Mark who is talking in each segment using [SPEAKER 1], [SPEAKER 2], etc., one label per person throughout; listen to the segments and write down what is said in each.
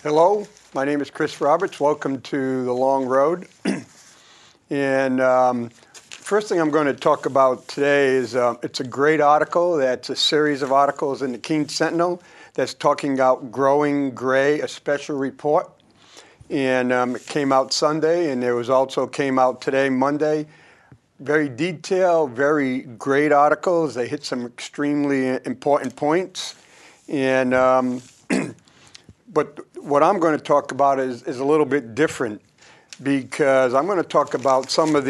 [SPEAKER 1] Hello, my name is Chris Roberts. Welcome to The Long Road. And first thing I'm going to talk about today is it's a great article. That's a series of articles in the Keene Sentinel that's talking about growing gray, a special report. And it came out Sunday, and there was also came out today, Monday. Very detailed, very great articles. They hit some extremely important points. And but what I'm going to talk about is a little bit different, because I'm going to talk about some of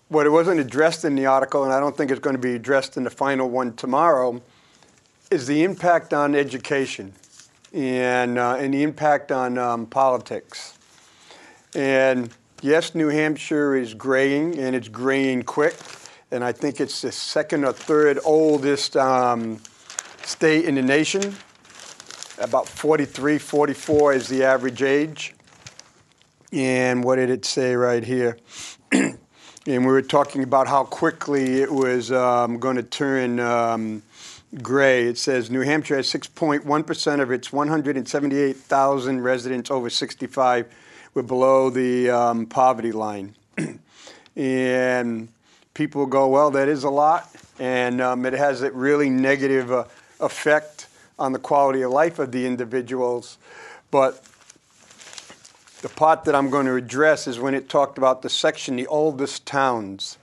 [SPEAKER 1] what it wasn't addressed in the article, and I don't think it's going to be addressed in the final one tomorrow, is the impact on education and the impact on politics. And yes, New Hampshire is graying, and it's graying quick, and I think it's the second or third oldest state in the nation. About 43, 44 is the average age. And what did it say right here? And we were talking about how quickly it was going to turn gray. It says New Hampshire has 6.1% of its 178,000 residents over 65 were below the poverty line. And people go, well, that is a lot. And it has a really negative effect on the quality of life of the individuals. But the part that I'm going to address is when it talked about the section, the oldest towns.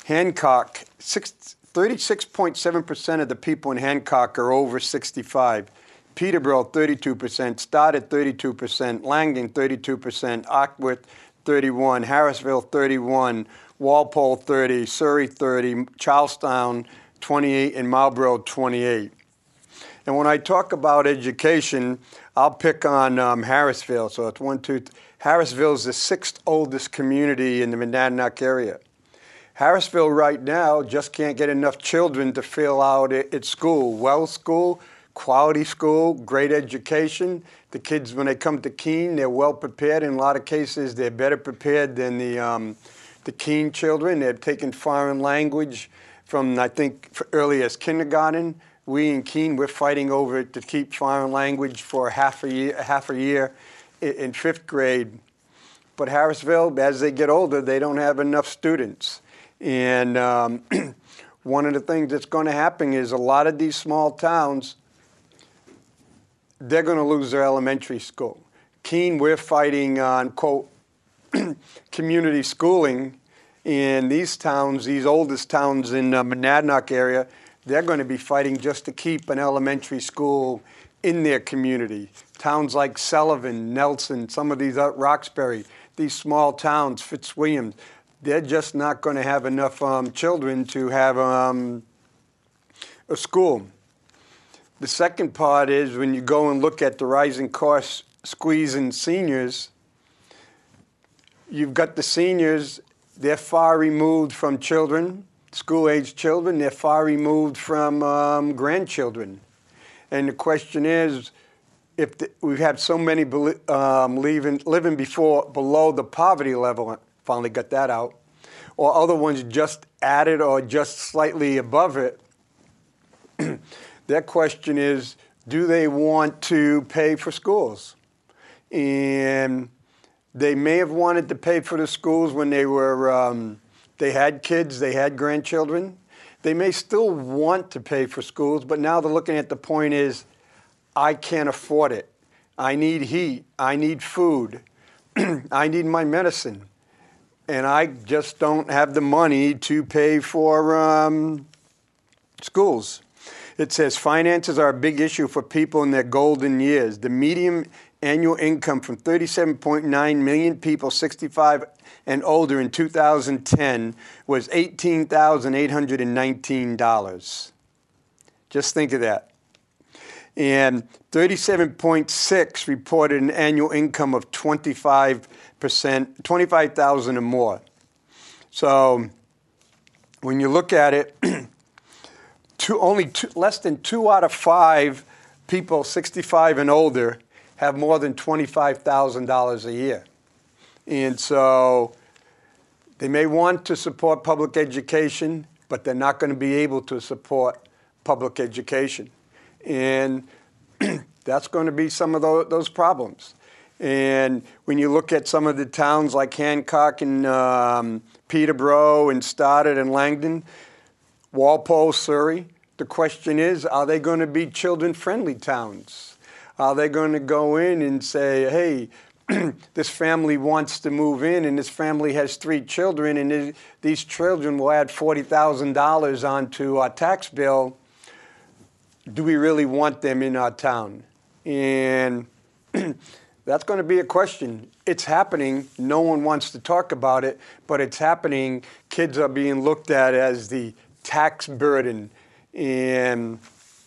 [SPEAKER 1] Hancock, 36.7% of the people in Hancock are over 65. Peterborough, 32%. Stoddard, 32%. Langdon, 32%. Acworth, 31%. Harrisville, 31%. Walpole, 30%. Surrey, 30%. Charlestown, 28%. And Marlborough, 28%. And when I talk about education, I'll pick on Harrisville. So it's Harrisville is the sixth oldest community in the Monadnock area. Harrisville right now just can't get enough children to fill out its school. Well school, quality school, great education. The kids, when they come to Keene, they're well prepared. In a lot of cases, they're better prepared than the Keene children. They've taken foreign language from, I think, early as kindergarten. We in Keene, we're fighting over to keep foreign language for half a year in fifth grade. But Harrisville, as they get older, they don't have enough students. And one of the things that's going to happen is a lot of these small towns, they're going to lose their elementary school. Keene, we're fighting on, quote, community schooling. In these towns, these oldest towns in the Monadnock area, they're going to be fighting just to keep an elementary school in their community. Towns like Sullivan, Nelson, some of these Roxbury, these small towns, Fitzwilliam, they're just not going to have enough children to have a school. The second part is when you go and look at the rising costs squeezing seniors, you've got the seniors, they're far removed from children. School-age children, they're far removed from grandchildren. And the question is, if we've had so many living below the poverty level, finally got that out, or other ones just added or just slightly above it, their question is, do they want to pay for schools? And they may have wanted to pay for the schools when they were they had kids, they had grandchildren. They may still want to pay for schools, but now they're looking at the point is, I can't afford it. I need heat, I need food, I need my medicine, and I just don't have the money to pay for schools. It says finances are a big issue for people in their golden years. The median annual income from 37.9 million people 65 and older in 2010 was $18,819. Just think of that. And 37.6 reported an annual income of 25,000 or more. So when you look at it, less than 2 out of 5 people 65 and older have more than $25,000 a year. And so they may want to support public education, but they're not going to be able to support public education. And that's going to be some of those problems. And when you look at some of the towns like Hancock and Peterborough and Stoddard and Langdon, Walpole, Surrey, the question is, are they going to be children-friendly towns? Are they going to go in and say, hey, this family wants to move in and this family has 3 children and these children will add $40,000 onto our tax bill. Do we really want them in our town? And that's going to be a question. It's happening. No one wants to talk about it, but it's happening. Kids are being looked at as the tax burden. And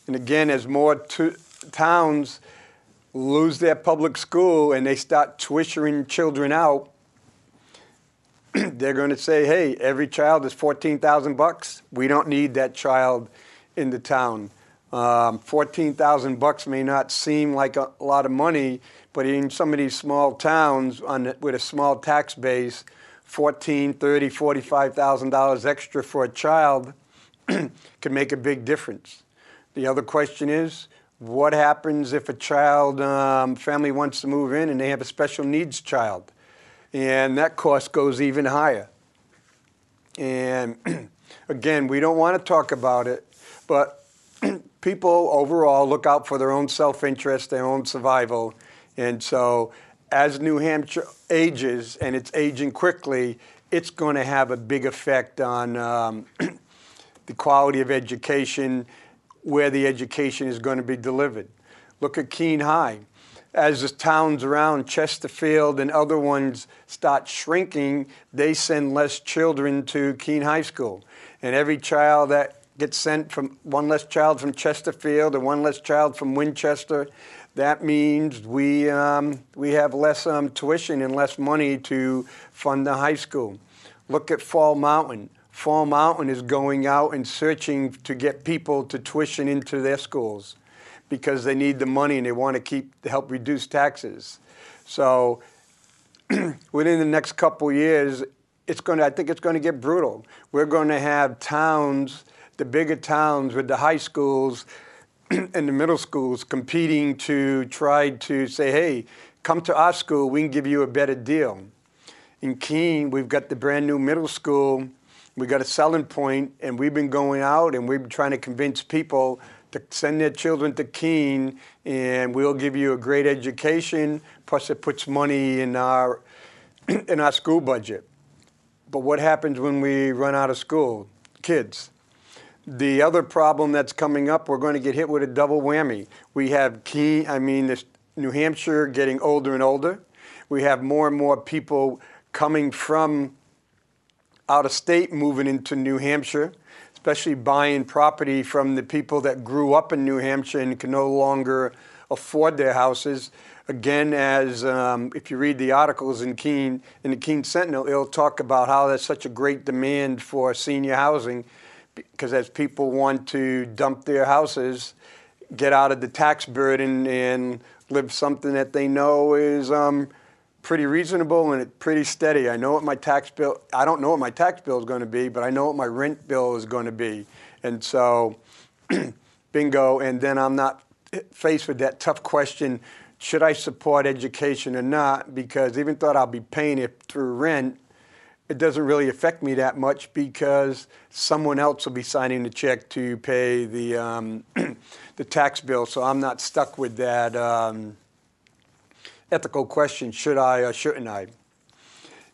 [SPEAKER 1] again, as more towns lose their public school and they start tuitioning children out, they're going to say, hey, every child is $14,000. We don't need that child in the town. $14,000 may not seem like a lot of money, but in some of these small towns with a small tax base, $14,000, $30,000, $45,000 extra for a child can make a big difference. The other question is, what happens if a child family wants to move in and they have a special needs child? And that cost goes even higher. And again, we don't want to talk about it, but people overall look out for their own self-interest, their own survival. And so as New Hampshire ages, and it's aging quickly, it's going to have a big effect on the quality of education, where the education is going to be delivered. Look at Keene High. As the towns around Chesterfield and other ones start shrinking, they send less children to Keene High School. And every child that gets sent from one less child from Chesterfield and one less child from Winchester, that means we have less tuition and less money to fund the high school. Look at Fall Mountain. Fall Mountain is going out and searching to get people to tuition into their schools because they need the money and they want to help reduce taxes. So within the next couple of years, I think it's going to get brutal. We're going to have towns, the bigger towns with the high schools and the middle schools competing to try to say, hey, come to our school, we can give you a better deal. In Keene, we've got the brand new middle school. We got a selling point, and we've been going out and we've been trying to convince people to send their children to Keene, and we'll give you a great education, plus it puts money in our school budget. But what happens when we run out of school? Kids. The other problem that's coming up, we're going to get hit with a double whammy. We have New Hampshire getting older and older. We have more and more people coming from out of state moving into New Hampshire, especially buying property from the people that grew up in New Hampshire and can no longer afford their houses. Again, as if you read the articles in the Keene Sentinel, it'll talk about how there's such a great demand for senior housing because as people want to dump their houses, get out of the tax burden and live something that they know is pretty reasonable and it's pretty steady. I don't know what my tax bill is going to be, but I know what my rent bill is going to be. And so, bingo, and then I'm not faced with that tough question, should I support education or not? Because even though I'll be paying it through rent, it doesn't really affect me that much because someone else will be signing the check to pay the tax bill. So I'm not stuck with that ethical question, should I or shouldn't I?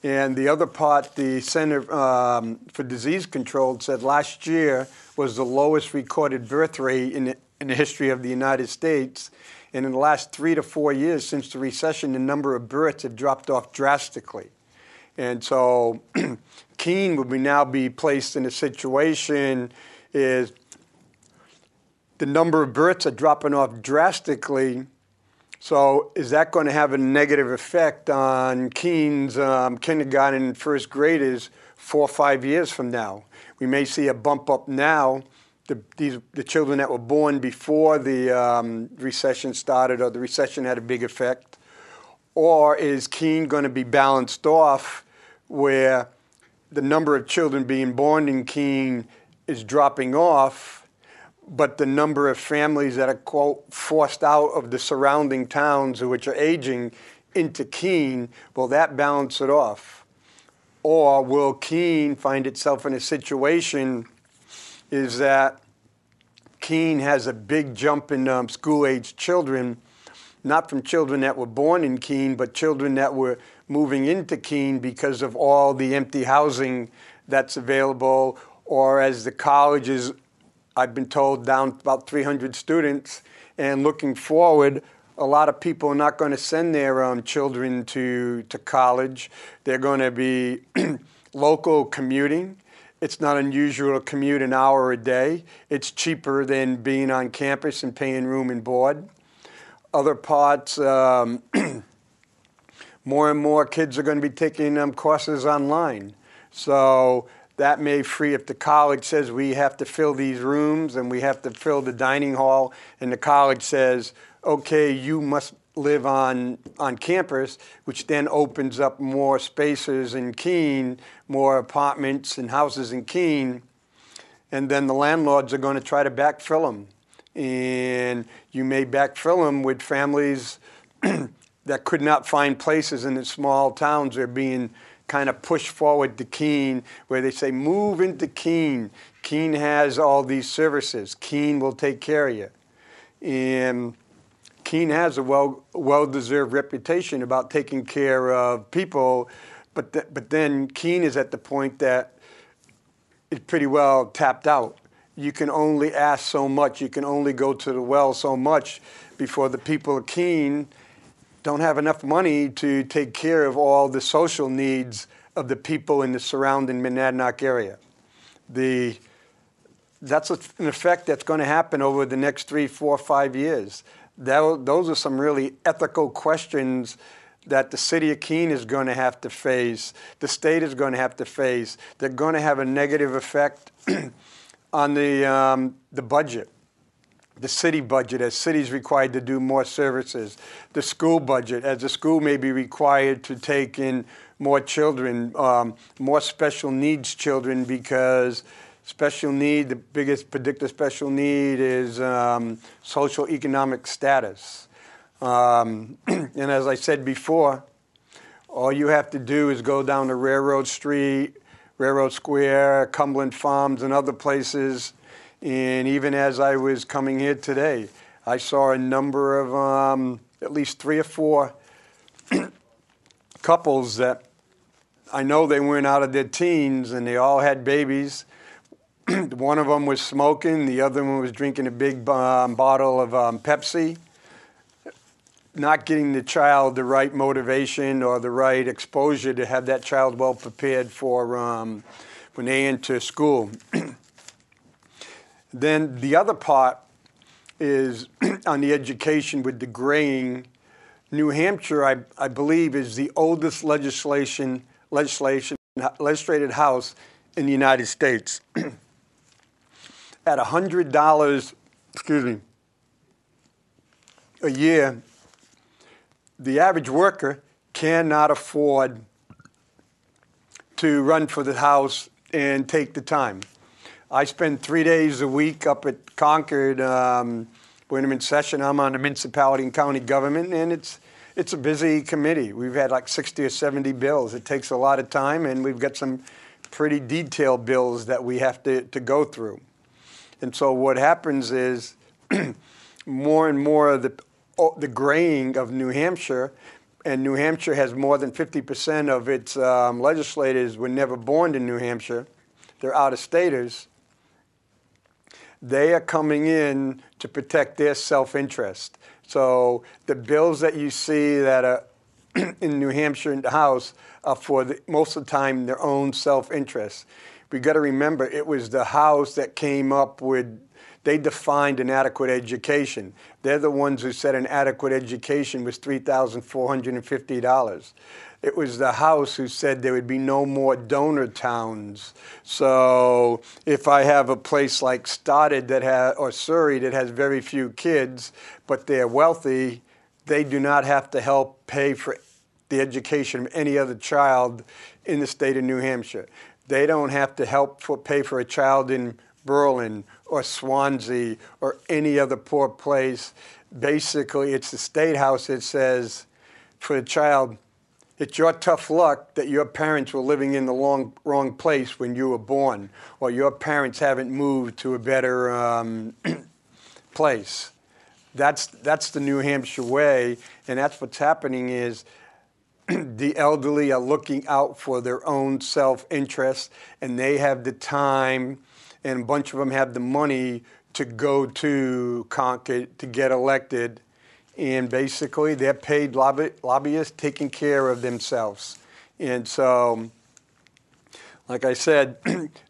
[SPEAKER 1] And the other part, the Center for Disease Control said last year was the lowest recorded birth rate in the history of the United States. And in the last 3 to 4 years since the recession, the number of births have dropped off drastically. And so Keene would now be placed in a situation is the number of births are dropping off drastically. So is that going to have a negative effect on Keene's kindergarten and first graders 4 or 5 years from now? We may see a bump up now. The children that were born before the recession started or the recession had a big effect. Or is Keene going to be balanced off where the number of children being born in Keene is dropping off, but the number of families that are, quote, forced out of the surrounding towns which are aging into Keene, will that balance it off? Or will Keene find itself in a situation is that Keene has a big jump in school-aged children, not from children that were born in Keene, but children that were moving into Keene because of all the empty housing that's available, or as the colleges, I've been told, down about 300 students, and looking forward, a lot of people are not going to send their children to college. They're going to be local commuting. It's not unusual to commute an hour a day. It's cheaper than being on campus and paying room and board. Other parts, more and more kids are going to be taking courses online. So that may free, if the college says we have to fill these rooms and we have to fill the dining hall, and the college says, okay, you must live on campus, which then opens up more spaces in Keene, more apartments and houses in Keene, and then the landlords are going to try to backfill them. And you may backfill them with families that could not find places in the small towns. They're being kind of pushed forward to Keene, where they say, move into Keene. Keene has all these services. Keene will take care of you. And Keene has a well-deserved reputation about taking care of people, but then Keene is at the point that it's pretty well tapped out. You can only ask so much. You can only go to the well so much before the people of Keene don't have enough money to take care of all the social needs of the people in the surrounding Monadnock area. That's an effect that's going to happen over the next 3, 4, 5 years. Those are some really ethical questions that the city of Keene is going to have to face, the state is going to have to face. They're going to have a negative effect on the budget, the city budget, as cities required to do more services, the school budget, as the school may be required to take in more children, more special needs children, because special need, the biggest predictor special need is social economic status. And as I said before, all you have to do is go down to Railroad Street, Railroad Square, Cumberland Farms, and other places. And even as I was coming here today, I saw a number of at least 3 or 4 couples that I know they weren't out of their teens, and they all had babies. One of them was smoking. The other one was drinking a big bottle of Pepsi. Not getting the child the right motivation or the right exposure to have that child well prepared for when they enter school. Then the other part is on the education with the graying. New Hampshire, I believe, is the oldest legislative house in the United States. At $100, a year, the average worker cannot afford to run for the House and take the time. I spend 3 days a week up at Concord when I'm in session. I'm on the municipality and county government, and it's a busy committee. We've had like 60 or 70 bills. It takes a lot of time, and we've got some pretty detailed bills that we have to go through. And so what happens is more and more of the graying of New Hampshire, and New Hampshire has more than 50% of its legislators were never born in New Hampshire. They're out-of-staters. They are coming in to protect their self-interest. So the bills that you see that are in New Hampshire in the House are for most of the time their own self-interest. We got to remember, it was the House that came up with, they defined an adequate education. They're the ones who said an adequate education was $3,450. It was the House who said there would be no more donor towns. So if I have a place like Stoddard or Surrey that has very few kids, but they're wealthy, they do not have to help pay for the education of any other child in the state of New Hampshire. They don't have to help pay for a child in Berlin or Swansea or any other poor place. Basically, it's the State House that says for the child, it's your tough luck that your parents were living in the wrong place when you were born, or your parents haven't moved to a better place. That's the New Hampshire way, and that's what's happening is the elderly are looking out for their own self-interest, and they have the time, and a bunch of them have the money to go to Concord to get elected. And basically, they're paid lobbyists taking care of themselves. And so, like I said,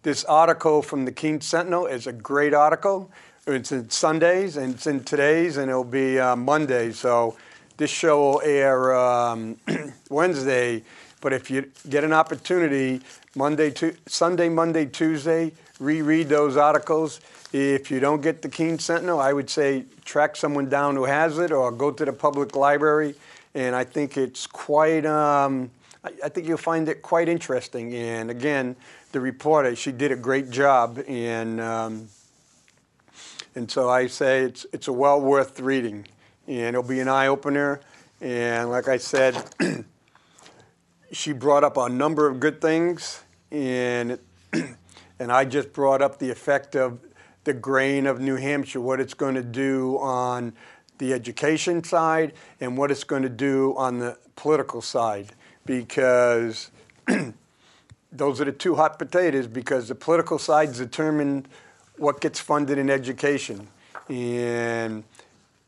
[SPEAKER 1] this article from the Keene Sentinel is a great article. It's in Sundays, and it's in today's, and it'll be Monday. So this show will air Wednesday. But if you get an opportunity, Sunday, Monday, Tuesday, reread those articles. If you don't get the Keene Sentinel, I would say track someone down who has it, or go to the public library. And I think it's quite, I think you'll find it quite interesting. And again, the reporter, she did a great job. And so I say it's a well worth reading. And it'll be an eye-opener. And like I said, she brought up a number of good things. And I just brought up the effect of the grain of New Hampshire, what it's going to do on the education side and what it's going to do on the political side, because those are the two hot potatoes, because the political sides determine what gets funded in education. And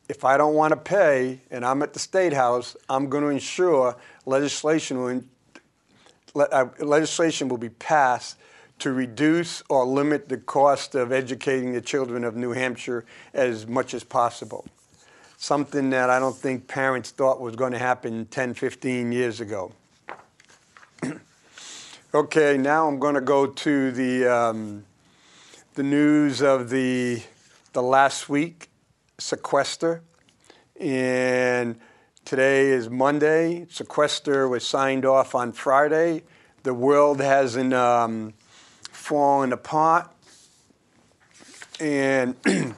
[SPEAKER 1] if I don't want to pay and I'm at the State House, I'm going to ensure legislation will be passed to reduce or limit the cost of educating the children of New Hampshire as much as possible. Something that I don't think parents thought was going to happen 10, 15 years ago. Okay, now I'm going to go to the news of the last week, sequester. And today is Monday. Sequester was signed off on Friday. The world hasn't fallen apart. And we're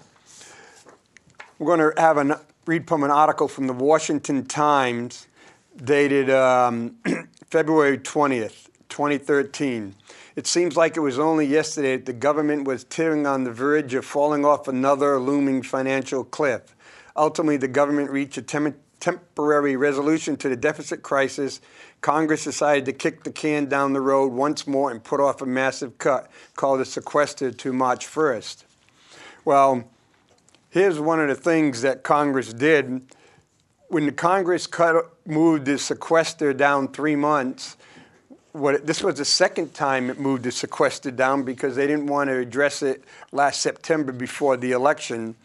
[SPEAKER 1] going to read from an article from the Washington Times dated February 20th, 2013. It seems like it was only yesterday that the government was teetering on the verge of falling off another looming financial cliff. Ultimately, the government reached a temporary resolution to the deficit crisis. Congress decided to kick the can down the road once more and put off a massive cut called a sequester to March 1st. Well, here's one of the things that Congress did. When the Congress moved the sequester down 3 months, this was the second time it moved the sequester down because they didn't want to address it last September before the election.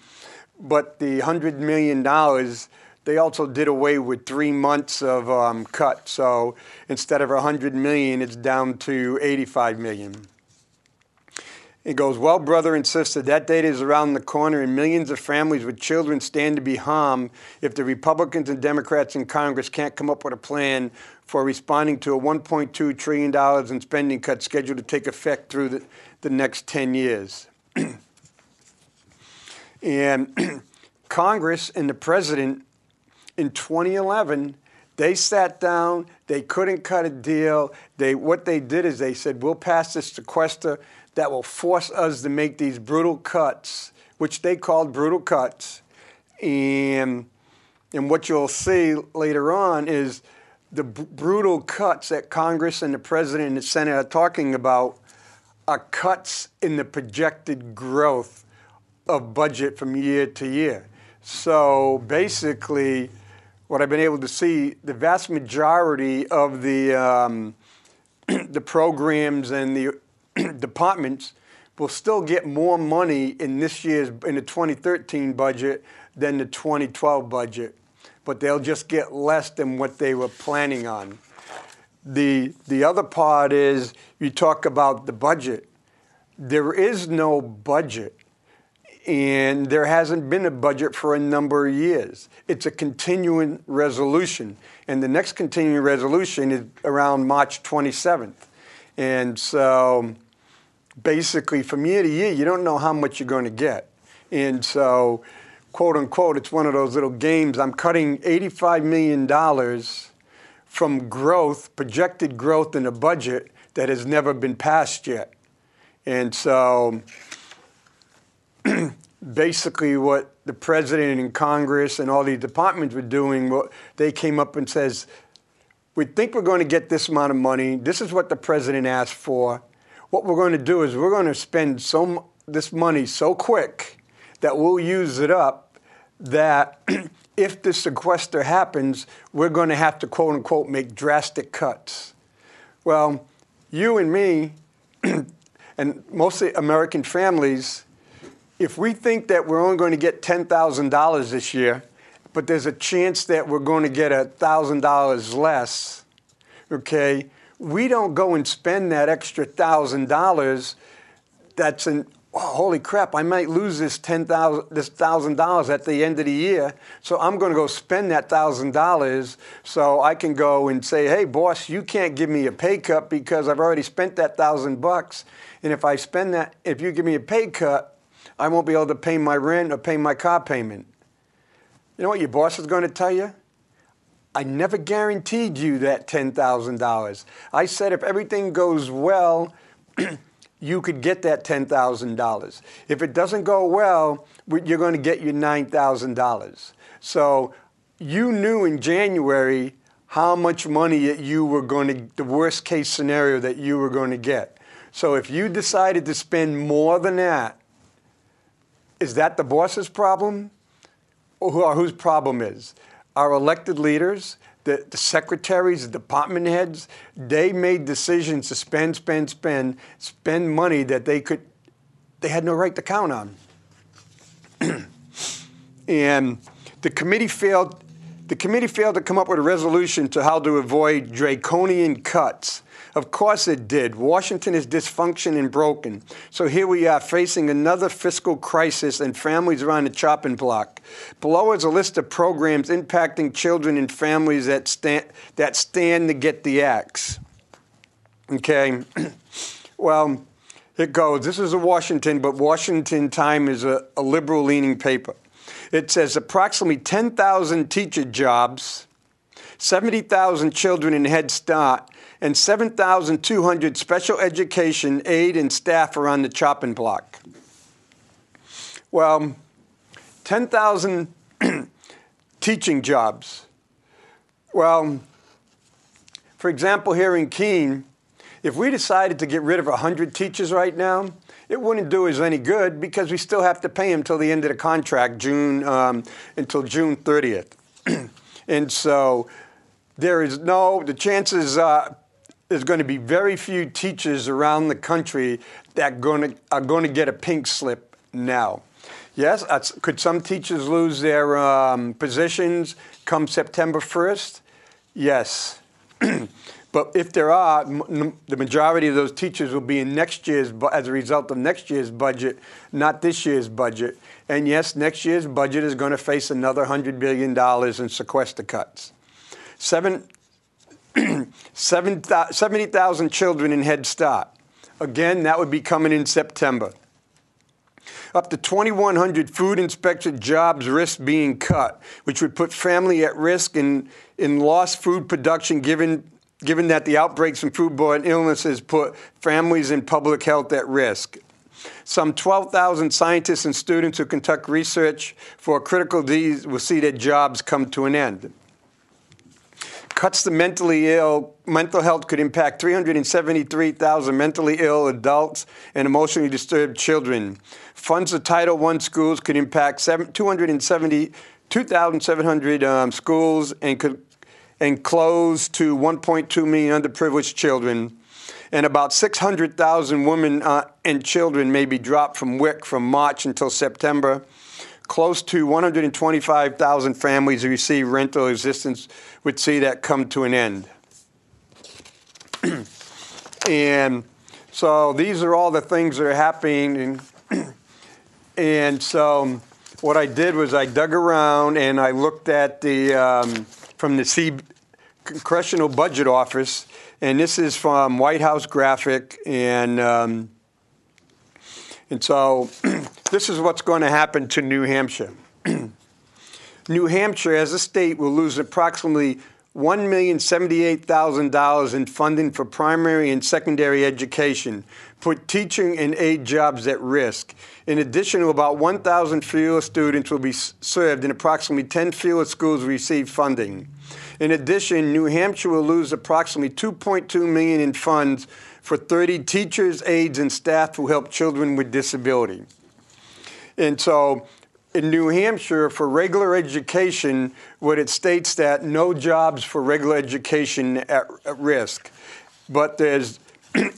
[SPEAKER 1] But the $100 million, they also did away with 3 months of cut. So instead of $100 million, it's down to $85 million. It goes, well, brother and sister, that date is around the corner, and millions of families with children stand to be harmed if the Republicans and Democrats in Congress can't come up with a plan for responding to a $1.2 trillion in spending cuts scheduled to take effect through the next 10 years. And Congress and the president in 2011, they sat down, they couldn't cut a deal. What they did is they said, we'll pass this sequester that will force us to make these brutal cuts, which they called brutal cuts. And what you'll see later on is the brutal cuts that Congress and the president and the Senate are talking about are cuts in the projected growth of budget from year to year. So basically, what I've been able to see, the vast majority of the programs and the departments will still get more money in the 2013 budget than the 2012 budget, but they'll just get less than what they were planning on. The other part is you talk about the budget. There is no budget. And there hasn't been a budget for a number of years. It's a continuing resolution. And the next continuing resolution is around March 27th. And so basically from year to year, you don't know how much you're going to get. And so, quote unquote, it's one of those little games. I'm cutting $85 million from growth, projected growth in a budget that has never been passed yet. And so basically what the president and Congress and all these departments were doing, they came up and says, we think we're going to get this amount of money. This is what the president asked for. What we're going to do is we're going to spend this money so quick that we'll use it up that if the sequester happens, we're going to have to, quote unquote, make drastic cuts. Well, you and me and mostly American families, if we think that we're only going to get $10,000 this year, but there's a chance that we're going to get $1,000 less, okay, we don't go and spend that extra $1,000. That's holy crap, I might lose this $1,000 at the end of the year, so I'm going to go spend that $1,000 so I can go and say, hey, boss, you can't give me a pay cut because I've already spent that $1,000, and if you give me a pay cut, I won't be able to pay my rent or pay my car payment. You know what your boss is going to tell you? I never guaranteed you that $10,000. I said if everything goes well, you could get that $10,000. If it doesn't go well, you're going to get your $9,000. So you knew in January how much money the worst case scenario that you were going to get. So if you decided to spend more than that, is that the boss's problem? Or whose problem is? Our elected leaders, the secretaries, the department heads, they made decisions to spend money that they had no right to count on. And the committee failed to come up with a resolution to how to avoid draconian cuts. Of course it did. Washington is dysfunction and broken. So here we are facing another fiscal crisis and families are on the chopping block. Below is a list of programs impacting children and families that stand to get the axe. Okay, well, it goes. This is a Washington, but Washington Time is a liberal-leaning paper. It says approximately 10,000 teacher jobs, 70,000 children in Head Start, and 7,200 special education aid and staff are on the chopping block. Well, 10,000 teaching jobs. Well, for example, here in Keene, if we decided to get rid of 100 teachers right now, it wouldn't do us any good because we still have to pay them till the end of the contract, until June 30th. And so the chances there's going to be very few teachers around the country that are going to get a pink slip now. Yes, could some teachers lose their positions come September 1st? Yes. But if there are, the majority of those teachers will be in as a result of next year's budget, not this year's budget. And yes, next year's budget is going to face another $100 billion in sequester cuts. 70,000 children in Head Start. Again, that would be coming in September. Up to 2,100 food inspector jobs risk being cut, which would put family at risk in lost food production given that the outbreaks from foodborne illnesses put families and public health at risk. Some 12,000 scientists and students who conduct research for critical disease will see their jobs come to an end. Cuts to mentally ill. Mental health could impact 373,000 mentally ill adults and emotionally disturbed children. Funds to Title I schools could impact 272,700 schools and close to 1.2 million underprivileged children. And about 600,000 women and children may be dropped from WIC from March until September. Close to 125,000 families who receive rental assistance would see that come to an end. And so these are all the things that are happening. And so what I did was I dug around and I looked at from the Congressional Budget Office, and this is from White House Graphic, and And so this is what's going to happen to New Hampshire. New Hampshire, as a state, will lose approximately $1,078,000 in funding for primary and secondary education, put teaching and aid jobs at risk. In addition, about 1,000 fewer students will be served and approximately 10 fewer schools will receive funding. In addition, New Hampshire will lose approximately $2.2 million in funds for 30 teachers, aides, and staff who help children with disability. And so in New Hampshire, for regular education, what it states that no jobs for regular education at risk. But there's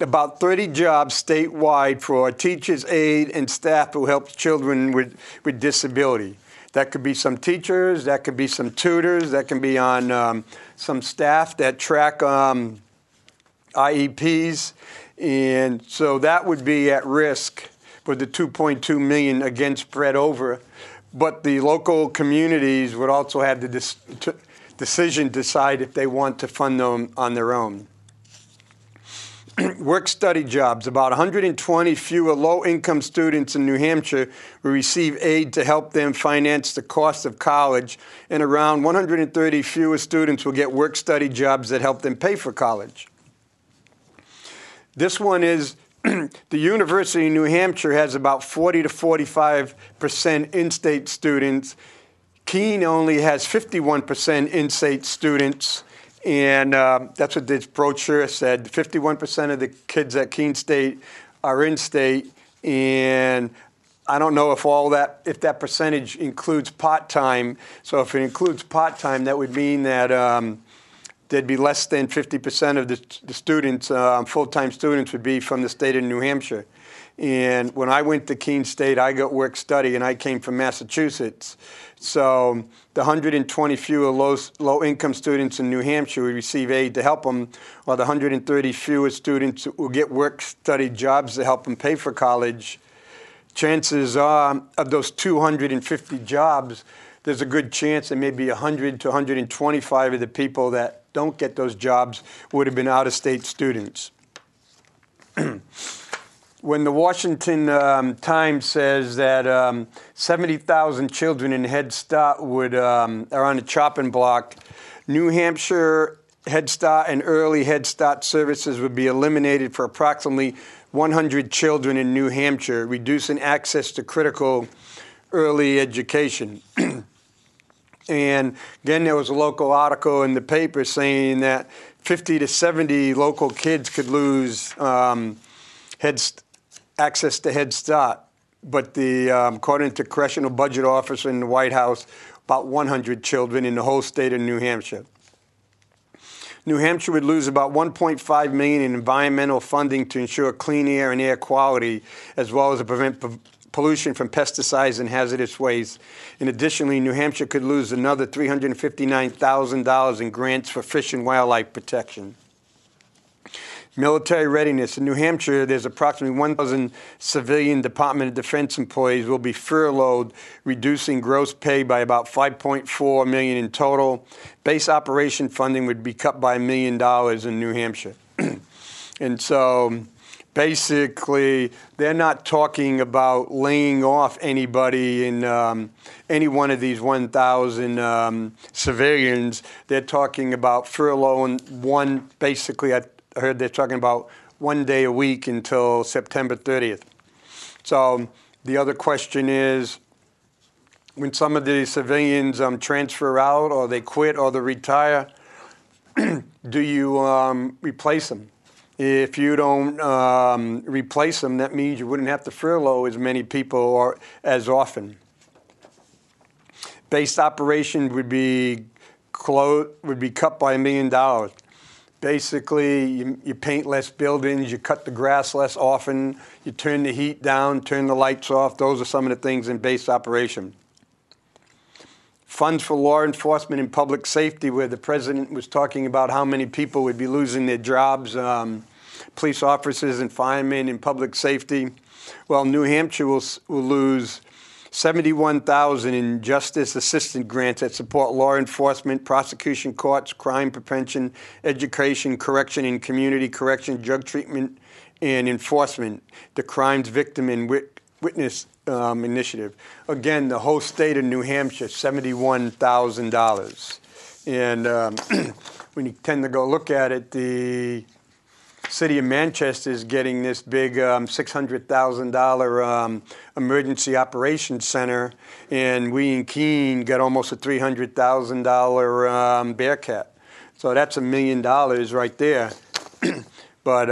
[SPEAKER 1] about 30 jobs statewide for teachers, aide, and staff who help children with disability. That could be some teachers, that could be some tutors, that can be on some staff that track IEPs. And so that would be at risk with the $2.2 million again spread over. But the local communities would also have the decision to decide if they want to fund them on their own. Work-study jobs. About 120 fewer low-income students in New Hampshire will receive aid to help them finance the cost of college, and around 130 fewer students will get work-study jobs that help them pay for college. This one is the University of New Hampshire has about 40 to 45% in-state students. Keene only has 51% in-state students. And that's what this brochure said. 51% of the kids at Keene State are in-state, and I don't know if if that percentage includes part-time. So if it includes part-time, that would mean that there'd be less than 50% of the students, full-time students, would be from the state of New Hampshire. And when I went to Keene State, I got work-study, and I came from Massachusetts. So the 120 fewer low-income students in New Hampshire would receive aid to help them, while the 130 fewer students will get work-study jobs to help them pay for college. Chances are, of those 250 jobs, there's a good chance that maybe 100 to 125 of the people that don't get those jobs would have been out-of-state students. When the Washington Times says that 70,000 children in Head Start are on the chopping block, New Hampshire Head Start and early Head Start services would be eliminated for approximately 100 children in New Hampshire, reducing access to critical early education. And again, there was a local article in the paper saying that 50 to 70 local kids could lose access to Head Start. But according to Congressional Budget Officer in the White House, about 100 children in the whole state of New Hampshire. New Hampshire would lose about $1.5 million in environmental funding to ensure clean air and air quality, as well as to prevent pollution from pesticides and hazardous waste. And additionally, New Hampshire could lose another $359,000 in grants for fish and wildlife protection. Military readiness. In New Hampshire, there's approximately 1,000 civilian Department of Defense employees will be furloughed, reducing gross pay by about $5.4 million in total. Base operation funding would be cut by $1 million in New Hampshire. And so basically, they're not talking about laying off anybody in any one of these 1,000 civilians. They're talking about furloughing basically, I heard they're talking about 1 day a week until September 30th. So the other question is, when some of the civilians transfer out or they quit or they retire, do you replace them? If you don't replace them, that means you wouldn't have to furlough as many people or as often. Base operation would be cut by $1 million. Basically, you paint less buildings, you cut the grass less often, you turn the heat down, turn the lights off. Those are some of the things in base operation. Funds for law enforcement and public safety, where the president was talking about how many people would be losing their jobs, police officers and firemen in public safety. Well, New Hampshire will lose $71,000 in justice assistance grants that support law enforcement, prosecution, courts, crime prevention, education, correction and community correction, drug treatment, and enforcement, the crimes victim and Witness Initiative. Again, the whole state of New Hampshire, $71,000. And when you tend to go look at it, the city of Manchester is getting this big $600,000 emergency operations center, and we in Keene got almost a $300,000 Bearcat. So that's $1 million right there. But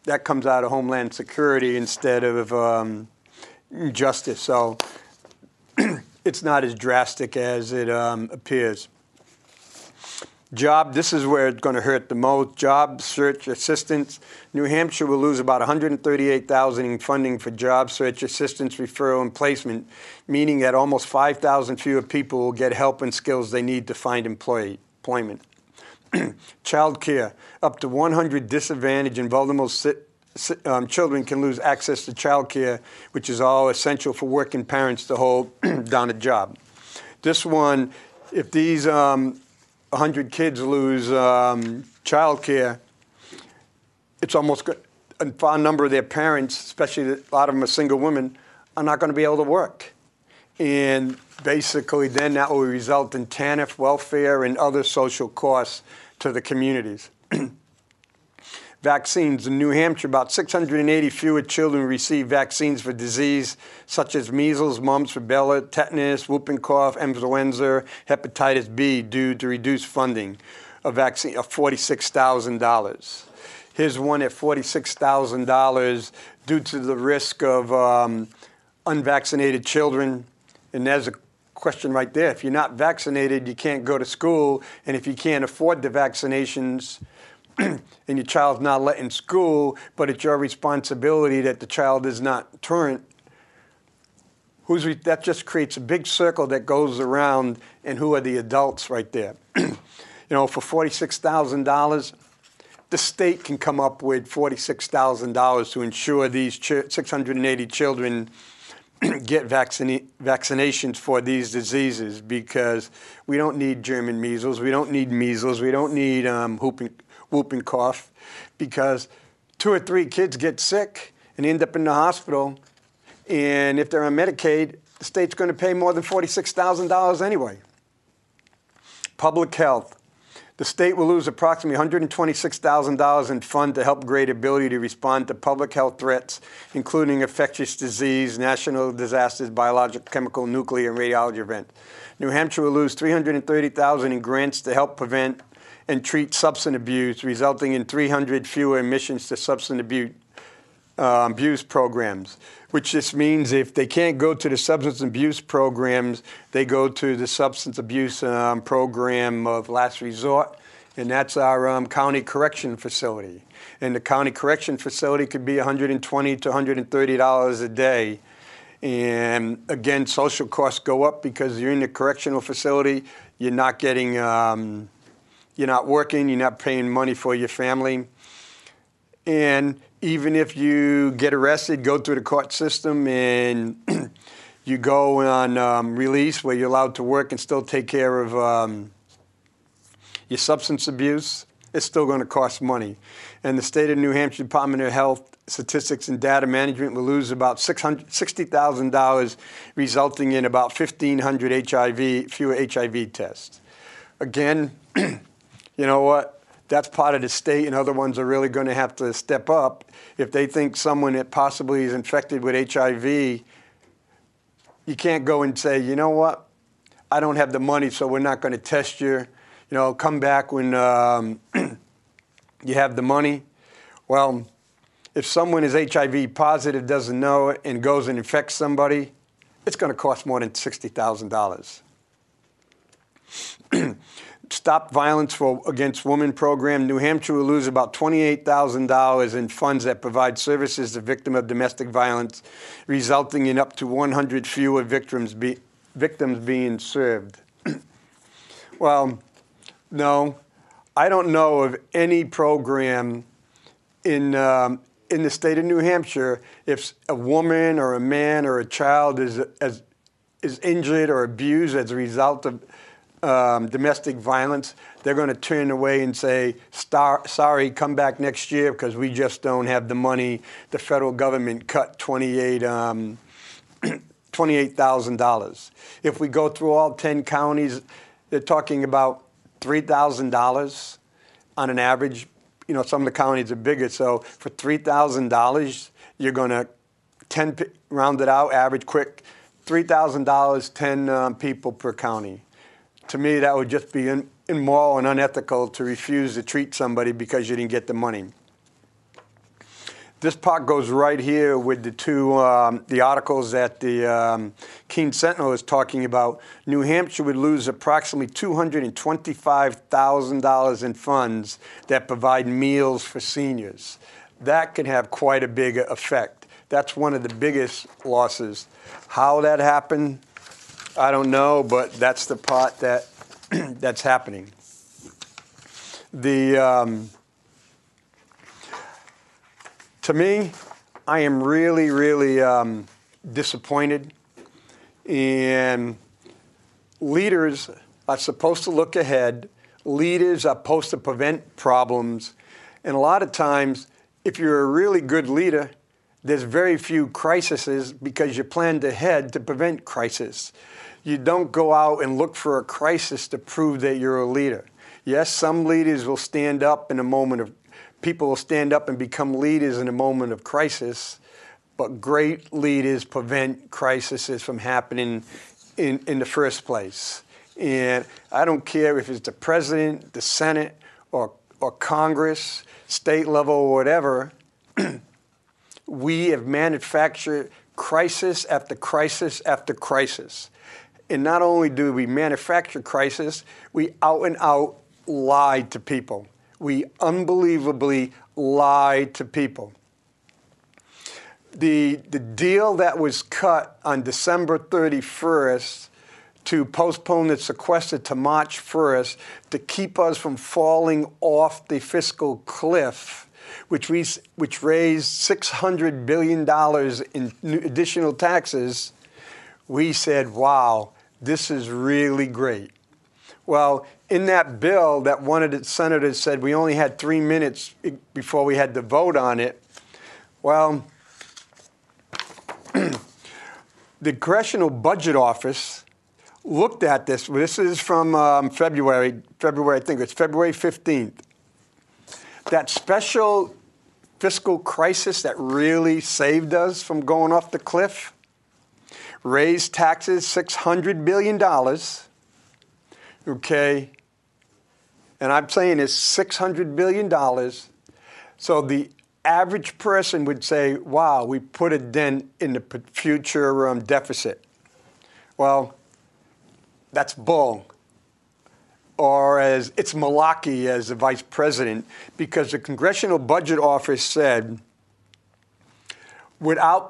[SPEAKER 1] that comes out of Homeland Security instead of Justice. So it's not as drastic as it appears. This is where it's going to hurt the most. Job search assistance. New Hampshire will lose about $138,000 in funding for job search assistance, referral, and placement, meaning that almost 5,000 fewer people will get help and skills they need to find employment. Child care. Up to 100 disadvantaged and vulnerable children can lose access to child care, which is all essential for working parents to hold down a job. This one, if these 100 kids lose child care, it's almost a far number of their parents, especially a lot of them are single women, are not going to be able to work. And basically then that will result in TANF, welfare, and other social costs to the communities. Vaccines. In New Hampshire, about 680 fewer children receive vaccines for disease such as measles, mumps, rubella, tetanus, whooping cough, influenza, hepatitis B due to reduced funding. A vaccine of $46,000. Here's one at $46,000 due to the risk of unvaccinated children. And there's a question right there. If you're not vaccinated, you can't go to school. And if you can't afford the vaccinations, and your child's not let in school, but it's your responsibility that the child is not truant, that just creates a big circle that goes around, and who are the adults right there? You know, for $46,000, the state can come up with $46,000 to ensure these 680 children get vaccinations for these diseases, because we don't need German measles, we don't need measles, we don't need whooping cough, because 2 or 3 kids get sick and end up in the hospital, and if they're on Medicaid, the state's going to pay more than $46,000 anyway. Public health. The state will lose approximately $126,000 in fund to help grade ability to respond to public health threats, including infectious disease, national disasters, biological, chemical, nuclear, and radiology events. New Hampshire will lose $330,000 in grants to help prevent and treat substance abuse, resulting in 300 fewer admissions to substance abuse programs, which just means if they can't go to the substance abuse programs, they go to the substance abuse program of last resort, and that's our county correction facility. And the county correction facility could be $120 to $130 a day. And again, social costs go up because you're in the correctional facility, you're not getting you're not working, you're not paying money for your family. And even if you get arrested, go through the court system, and you go on release where you're allowed to work and still take care of your substance abuse, it's still going to cost money. And the state of New Hampshire Department of Health Statistics and Data Management will lose about $60,000, resulting in about 1,500 fewer HIV tests. Again, you know what? That's part of the state, and other ones are really going to have to step up. If they think someone that possibly is infected with HIV, you can't go and say, you know what? I don't have the money, so we're not going to test you. You know, come back when you have the money. Well, if someone is HIV positive, doesn't know it, and goes and infects somebody, it's going to cost more than $60,000. Stop Violence Against Women program. New Hampshire will lose about $28,000 in funds that provide services to victims of domestic violence, resulting in up to 100 fewer victims being served. Well, no, I don't know of any program in the state of New Hampshire, if a woman or a man or a child is injured or abused as a result of domestic violence, they're going to turn away and say, sorry, come back next year because we just don't have the money. The federal government cut 28 $28,000. If we go through all 10 counties, they're talking about $3,000 on an average. You know, some of the counties are bigger, so for $3,000, you're going to round it out, average quick, $3,000, 10 people per county. To me, that would just be immoral and unethical to refuse to treat somebody because you didn't get the money. This part goes right here with the two the articles that the Keene Sentinel is talking about. New Hampshire would lose approximately $225,000 in funds that provide meals for seniors. That can have quite a big effect. That's one of the biggest losses. How that happened, I don't know, but that's the part that that's happening. To me, I am really, really disappointed. And leaders are supposed to look ahead. Leaders are supposed to prevent problems. And a lot of times, if you're a really good leader, there's very few crises because you planned ahead to prevent crisis. You don't go out and look for a crisis to prove that you're a leader. Yes, some leaders will stand up in a moment of people will stand up and become leaders in a moment of crisis, but great leaders prevent crises from happening in the first place. And I don't care if it's the president, the Senate, or Congress, state level, or whatever. We have manufactured crisis after crisis after crisis. And not only do we manufacture crisis, we out and out lie to people. We unbelievably lied to people. The deal that was cut on December 31st to postpone the sequester to March 1st to keep us from falling off the fiscal cliff, which raised $600 billion in additional taxes, we said, wow, this is really great. Well, in that bill that one of the senators said we only had 3 minutes before we had to vote on it. Well, the Congressional Budget Office looked at this. This is from February, I think it's February 15th. That special fiscal crisis that really saved us from going off the cliff raised taxes $600 billion. Okay, and I'm saying it's $600 billion. So the average person would say, wow, we put a dent in the future deficit. Well, that's bull. Or as it's malarkey as the vice president, because the Congressional Budget Office said,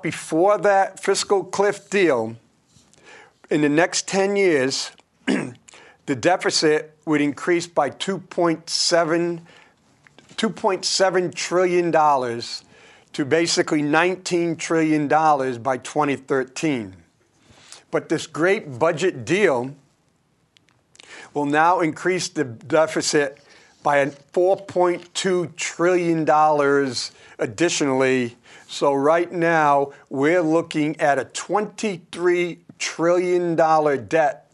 [SPEAKER 1] before that fiscal cliff deal, in the next 10 years, the deficit would increase by $2.7 trillion to basically $19 trillion by 2013. But this great budget deal will now increase the deficit by $4.2 trillion additionally. So right now, we're looking at a $23 trillion debt,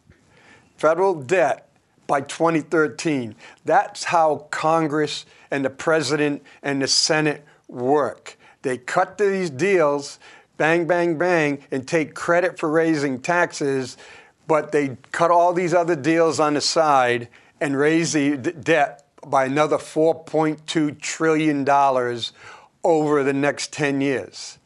[SPEAKER 1] federal debt, by 2013. That's how Congress and the President and the Senate work. They cut these deals, bang, bang, bang, and take credit for raising taxes, but they cut all these other deals on the side and raise the debt by another $4.2 trillion over the next 10 years.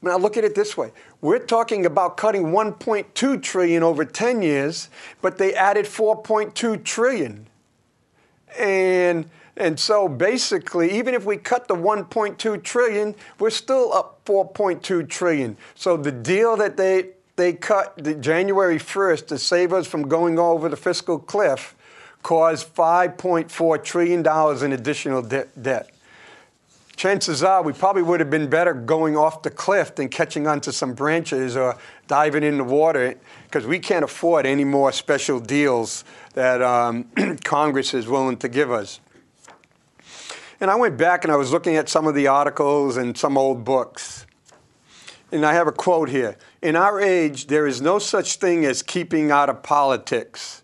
[SPEAKER 1] Now look at it this way. We're talking about cutting $1.2 trillion over 10 years, but they added $4.2 trillion. And so basically, even if we cut the $1.2 trillion, we're still up $4.2 trillion. So the deal that they cut the January 1st to save us from going over the fiscal cliff caused $5.4 trillion in additional debt. Chances are we probably would have been better going off the cliff than catching onto some branches or diving in the water, because we can't afford any more special deals that Congress is willing to give us. And I went back and I was looking at some of the articles and some old books. and I have a quote here. In our age, there is no such thing as keeping out of politics.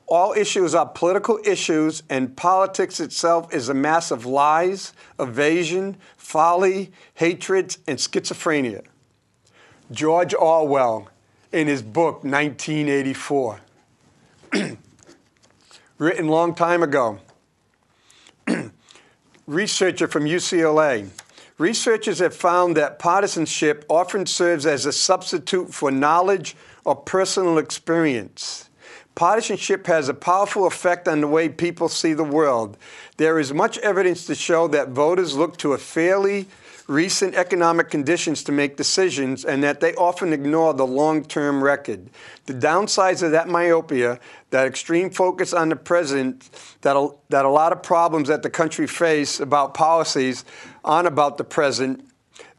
[SPEAKER 1] All issues are political issues, and politics itself is a mass of lies, evasion, folly, hatred, and schizophrenia. George Orwell, in his book, 1984. Written a long time ago. Researcher from UCLA. Researchers have found that partisanship often serves as a substitute for knowledge or personal experience. Partisanship has a powerful effect on the way people see the world. There is much evidence to show that voters look to a fairly recent economic conditions to make decisions, and that they often ignore the long-term record. The downsides of that myopia, that extreme focus on the present, that a lot of problems that the country face about policies aren't about the present.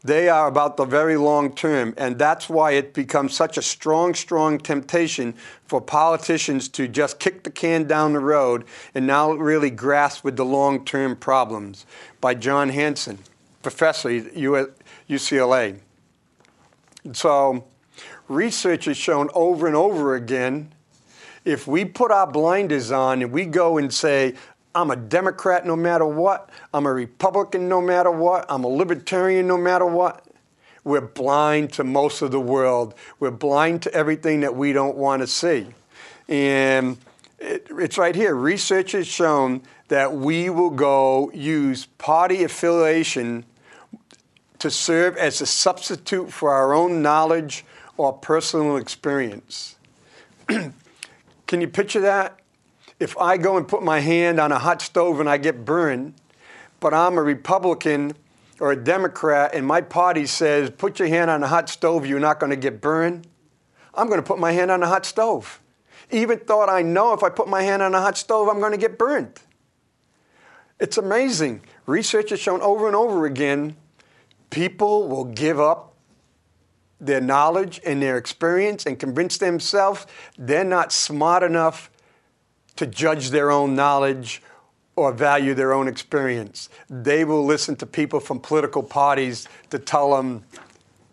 [SPEAKER 1] They are about the very long term, and that's why it becomes such a strong, strong temptation for politicians to just kick the can down the road and now really grasp with the long-term problems. By John Hanson, professor at UCLA. So research has shown over and over again, if we put our blinders on and we go and say, I'm a Democrat no matter what, I'm a Republican no matter what, I'm a Libertarian no matter what, we're blind to most of the world. We're blind to everything that we don't want to see. And it's right here. Research has shown that we will go use party affiliation to serve as a substitute for our own knowledge or personal experience. Can you picture that? If I go and put my hand on a hot stove and I get burned, but I'm a Republican or a Democrat and my party says, put your hand on a hot stove, you're not going to get burned, I'm going to put my hand on a hot stove. Even though I know if I put my hand on a hot stove, I'm going to get burned. It's amazing. Research has shown over and over again, people will give up their knowledge and their experience and convince themselves they're not smart enough to judge their own knowledge or value their own experience. They will listen to people from political parties to tell them,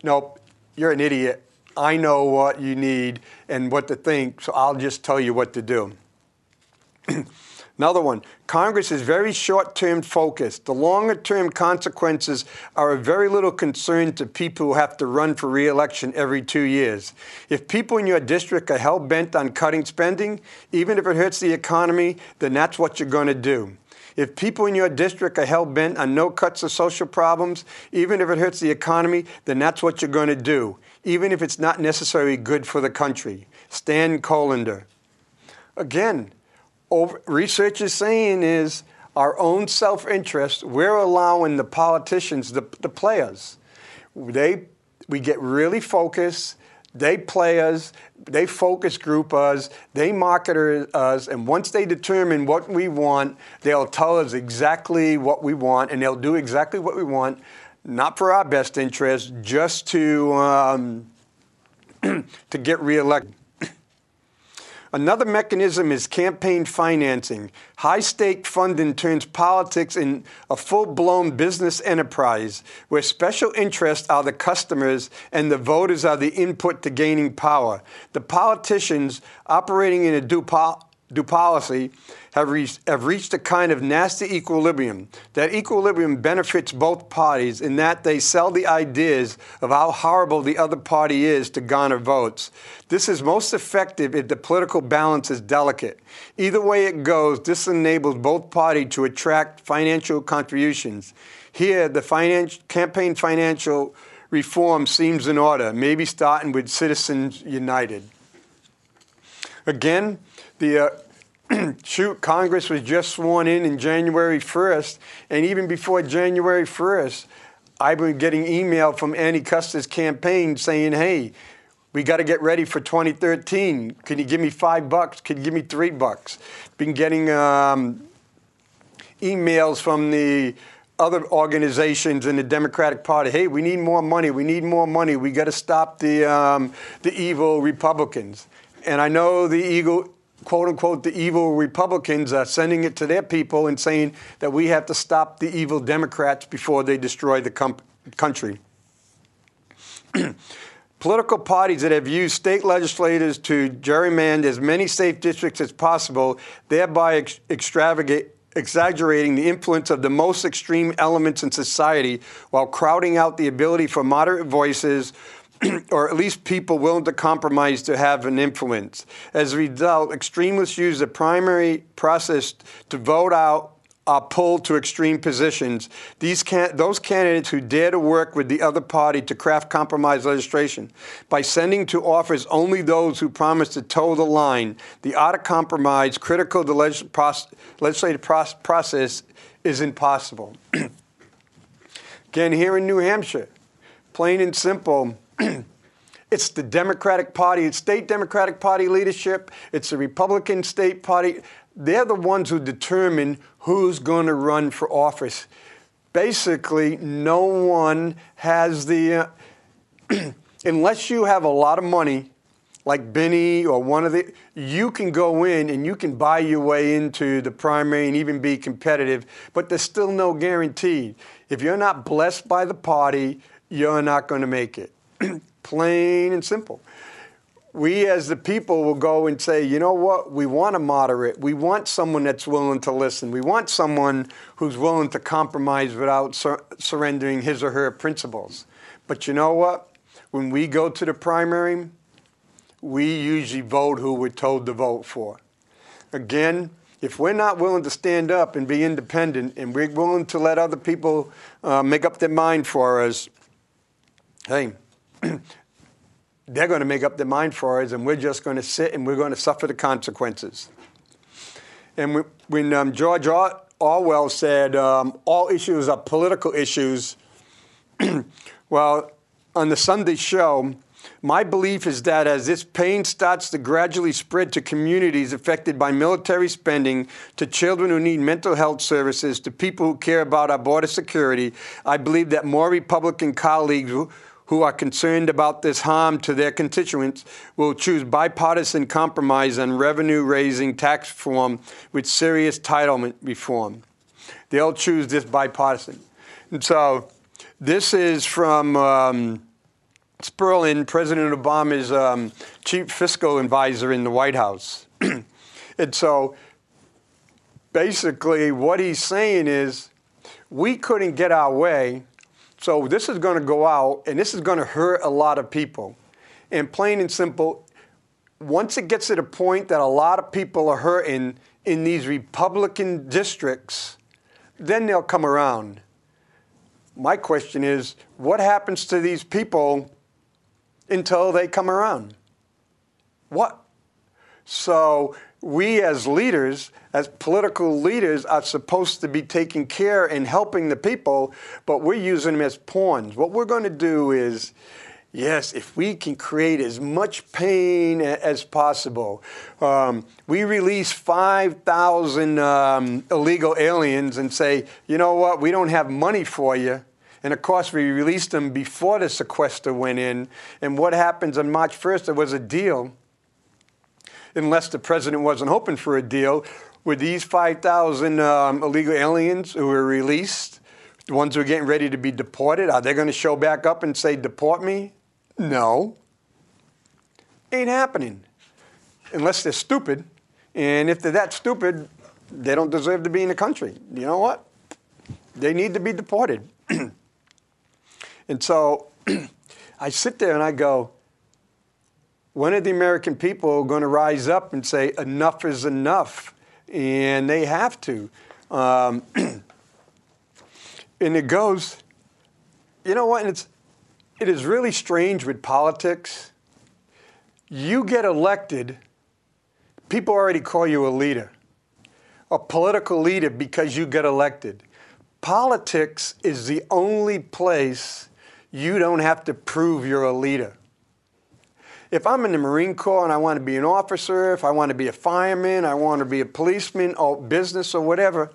[SPEAKER 1] nope, you're an idiot. I know what you need and what to think, so I'll just tell you what to do. Another one, Congress is very short-term focused. The longer-term consequences are of very little concern to people who have to run for re-election every 2 years. If people in your district are hell-bent on cutting spending, even if it hurts the economy, then that's what you're going to do. If people in your district are hell-bent on no cuts of social problems, even if it hurts the economy, then that's what you're going to do, even if it's not necessarily good for the country. Stan Colander. Again, research is saying is our own self-interest, we're allowing the politicians to play us. We get really focused, they play us, they focus group us, they market us, and once they determine what we want, they'll tell us exactly what we want, and they'll do exactly what we want, not for our best interest, just to get reelected. Another mechanism is campaign financing. High-stake funding turns politics in a full-blown business enterprise where special interests are the customers and the voters are the input to gaining power. The politicians operating in a duopoly have reached a kind of nasty equilibrium. That equilibrium benefits both parties in that they sell the ideas of how horrible the other party is to garner votes. This is most effective if the political balance is delicate. Either way it goes, this enables both parties to attract financial contributions. Here, the campaign financial reform seems in order, maybe starting with Citizens United. Again, Congress was just sworn in January 1st, and even before January 1st, I've been getting email from Annie Custer's campaign saying, hey, we got to get ready for 2013. Can you give me $5? Can you give me $3? Been getting emails from the other organizations in the Democratic Party. Hey, we need more money. We need more money. We got to stop the evil Republicans. And I know the quote-unquote, the evil Republicans are sending it to their people and saying that we have to stop the evil Democrats before they destroy the country. Political parties that have used state legislators to gerrymander as many safe districts as possible, thereby exaggerating the influence of the most extreme elements in society while crowding out the ability for moderate voices or at least people willing to compromise to have an influence. As a result, extremists use the primary process to vote out are pulled to extreme positions. Those candidates who dare to work with the other party to craft compromise legislation by sending to office only those who promise to toe the line. The art of compromise, critical of the legislative process, is impossible. Again, here in New Hampshire, plain and simple, it's the Democratic Party, it's state Democratic Party leadership, it's the Republican state party. They're the ones who determine who's going to run for office. Basically, no one has the, unless you have a lot of money, like Benny or one of the, you can go in and you can buy your way into the primary and even be competitive, but there's still no guarantee. If you're not blessed by the party, you're not going to make it. Plain and simple. We as the people will go and say, you know what, we want a moderate. We want someone that's willing to listen. We want someone who's willing to compromise without surrendering his or her principles. But you know what? When we go to the primary, we usually vote who we're told to vote for. Again, if we're not willing to stand up and be independent and we're willing to let other people make up their mind for us, hey, they're going to make up their mind for us, and we're just going to sit and we're going to suffer the consequences. And when George Orwell said all issues are political issues, well, on the Sunday show, my belief is that as this pain starts to gradually spread to communities affected by military spending, to children who need mental health services, to people who care about our border security, I believe that more Republican colleagues who are concerned about this harm to their constituents will choose bipartisan compromise on revenue-raising tax reform with serious entitlement reform. They'll choose this bipartisan. And so this is from Sperling, President Obama's chief fiscal advisor in the White House. And so basically what he's saying is we couldn't get our way, so this is going to go out, and this is going to hurt a lot of people. And plain and simple, once it gets to the point that a lot of people are hurting in these Republican districts, then they'll come around. My question is, what happens to these people until they come around? What? So we as leaders, as political leaders, are supposed to be taking care and helping the people, but we're using them as pawns. What we're going to do is, yes, if we can create as much pain as possible. We release 5,000 illegal aliens and say, you know what, we don't have money for you. And of course, we released them before the sequester went in. And what happens on March 1st, there was a deal, unless the president wasn't hoping for a deal, with these 5,000 illegal aliens who were released, the ones who are getting ready to be deported. Are they going to show back up and say, deport me? No. Ain't happening. Unless they're stupid. And if they're that stupid, they don't deserve to be in the country. You know what? They need to be deported. And so I sit there and I go, when are the American people going to rise up and say enough is enough? And they have to. And it goes, you know what? And it is really strange with politics. You get elected, people already call you a leader, a political leader, because you get elected. Politics is the only place you don't have to prove you're a leader. If I'm in the Marine Corps and I want to be an officer, if I want to be a fireman, I want to be a policeman or business or whatever,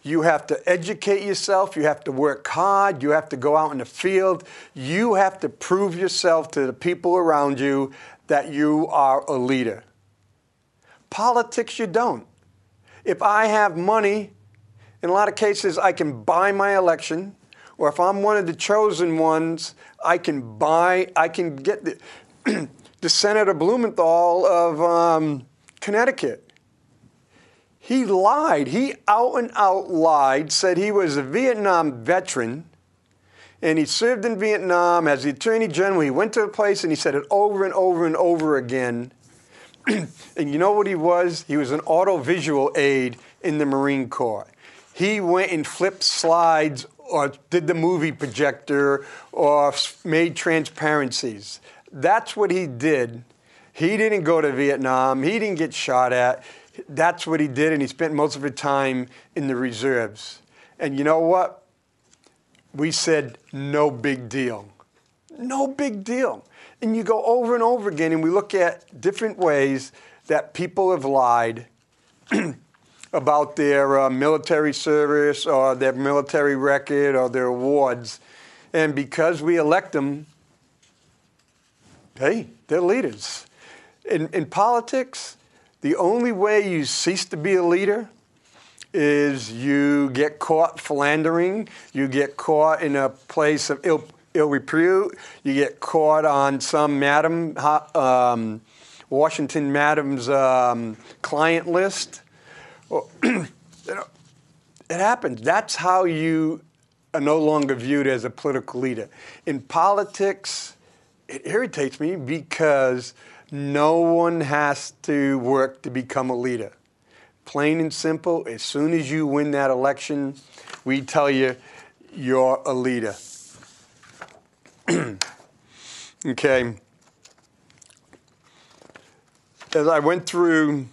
[SPEAKER 1] you have to educate yourself, you have to work hard, you have to go out in the field, you have to prove yourself to the people around you that you are a leader. Politics, you don't. If I have money, in a lot of cases, I can buy my election, or if I'm one of the chosen ones, I can get the Senator Blumenthal of Connecticut. He lied. He out and out lied, said he was a Vietnam veteran, and he served in Vietnam as the Attorney General. He went to the place and he said it over and over and over again. And you know what he was? He was an audiovisual aide in the Marine Corps. He went and flipped slides or did the movie projector or made transparencies. That's what he did. He didn't go to Vietnam. He didn't get shot at. That's what he did, and he spent most of his time in the reserves. And you know what? We said, no big deal. No big deal. And you go over and over again, and we look at different ways that people have lied about their military service or their military record or their awards. And because we elect them, hey, they're leaders. In politics, the only way you cease to be a leader is you get caught philandering, you get caught in a place of ill repute, you get caught on some Washington Madam's client list. Well, it happens. That's how you are no longer viewed as a political leader. In politics, it irritates me because no one has to work to become a leader. Plain and simple, as soon as you win that election, we tell you you're a leader. Okay. As I went through,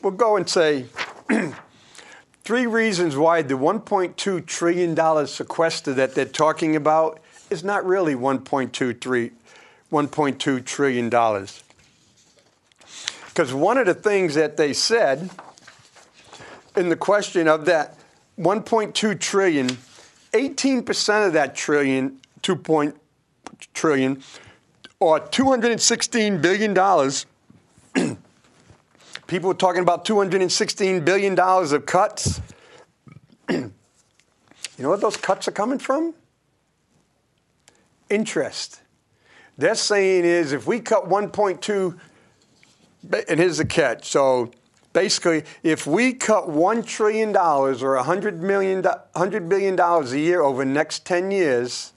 [SPEAKER 1] we'll go and say 3 reasons why the $1.2 trillion sequester that they're talking about is not really $1.2 trillion. Because one of the things that they said in the question of that 1.2 trillion, 18% of that trillion, 2 trillion, or $216 billion. People are talking about $216 billion of cuts. You know what those cuts are coming from? Interest. They're saying is if we cut 1.2, and here's the catch. So basically, if we cut $1 trillion or $100 billion a year over the next 10 years,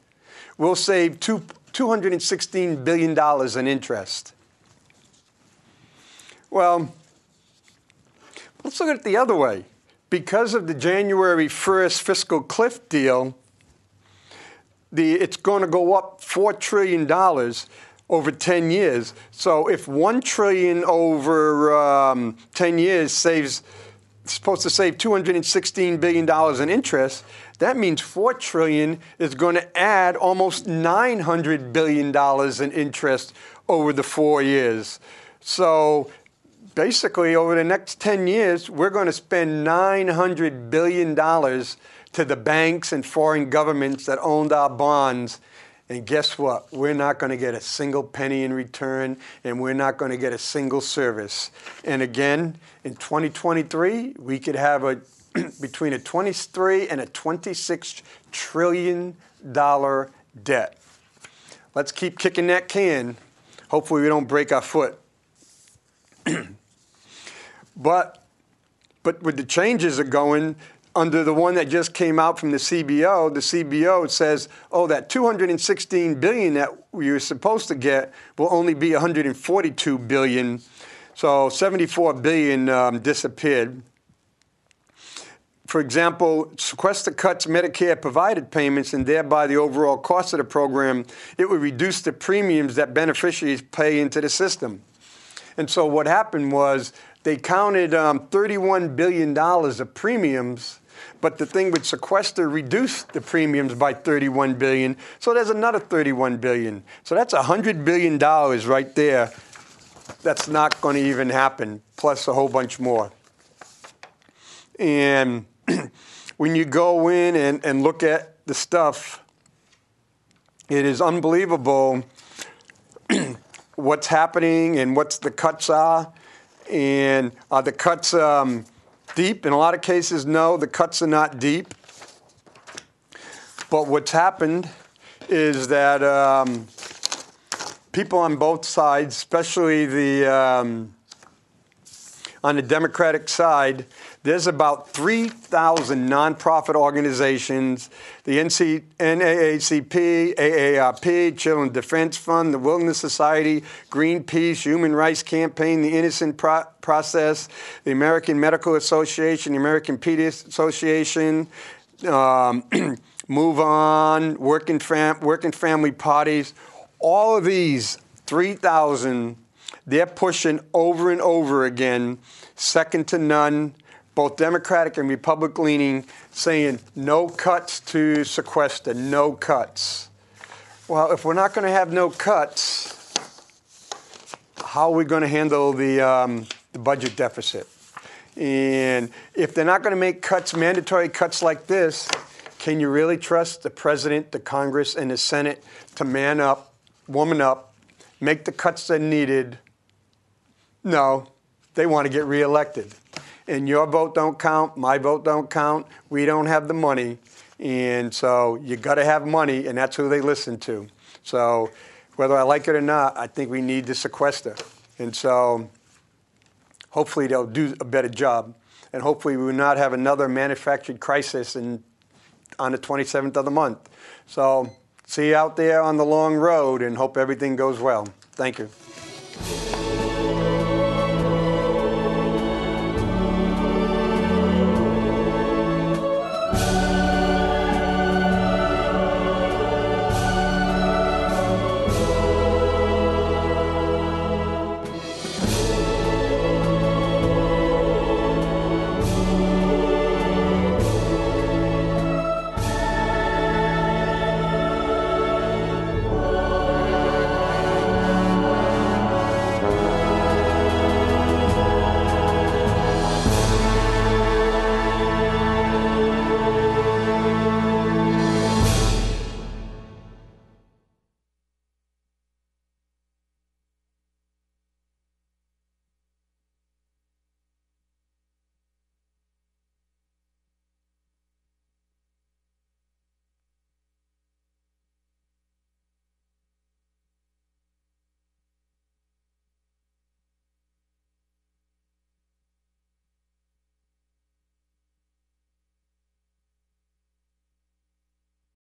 [SPEAKER 1] we'll save $216 billion in interest. Well, let's look at it the other way. Because of the January 1st fiscal cliff deal, it's going to go up $4 trillion over 10 years. So if $1 trillion over 10 years supposed to save $216 billion in interest, that means $4 trillion is going to add almost $900 billion in interest over the 4 years. So basically, over the next 10 years, we're going to spend $900 billion to the banks and foreign governments that owned our bonds. And guess what? We're not going to get a single penny in return, and we're not going to get a single service. And again, in 2023, we could have between a 23 and a $26 trillion debt. Let's keep kicking that can. Hopefully we don't break our foot. But with the changes are going, under the one that just came out from the CBO says, oh, that $216 billion that we were supposed to get will only be $142 billion. So $74 billion disappeared. For example, sequester cuts Medicare provided payments and thereby the overall cost of the program. It would reduce the premiums that beneficiaries pay into the system. And so what happened was they counted $31 billion of premiums, but the thing with sequester reduced the premiums by $31 billion. So there's another $31 billion. So that's $100 billion right there. That's not going to even happen, plus a whole bunch more. And when you go in and look at the stuff, it is unbelievable what's happening and what the cuts are. And are the cuts deep? In a lot of cases, no, the cuts are not deep. But what's happened is that people on both sides, especially on the Democratic side, there's about 3,000 nonprofit organizations, the NAACP, AARP, Children's Defense Fund, the Wilderness Society, Greenpeace, Human Rights Campaign, the Innocent Process, the American Medical Association, the American Pediatrics Association, Move On, Working Family Parties. All of these 3,000, they're pushing over and over again, second to none, both Democratic and Republican leaning, saying no cuts to sequester, no cuts. Well, if we're not going to have no cuts, how are we going to handle the budget deficit? And if they're not going to make cuts, mandatory cuts like this, can you really trust the president, the Congress, and the Senate to man up, woman up, make the cuts that are needed? No, they want to get reelected. And your vote don't count, my vote don't count, we don't have the money. And so you got to have money, and that's who they listen to. So whether I like it or not, I think we need to sequester. And so hopefully they'll do a better job. And hopefully we will not have another manufactured crisis on the 27th of the month. So see you out there on the long road, and hope everything goes well. Thank you.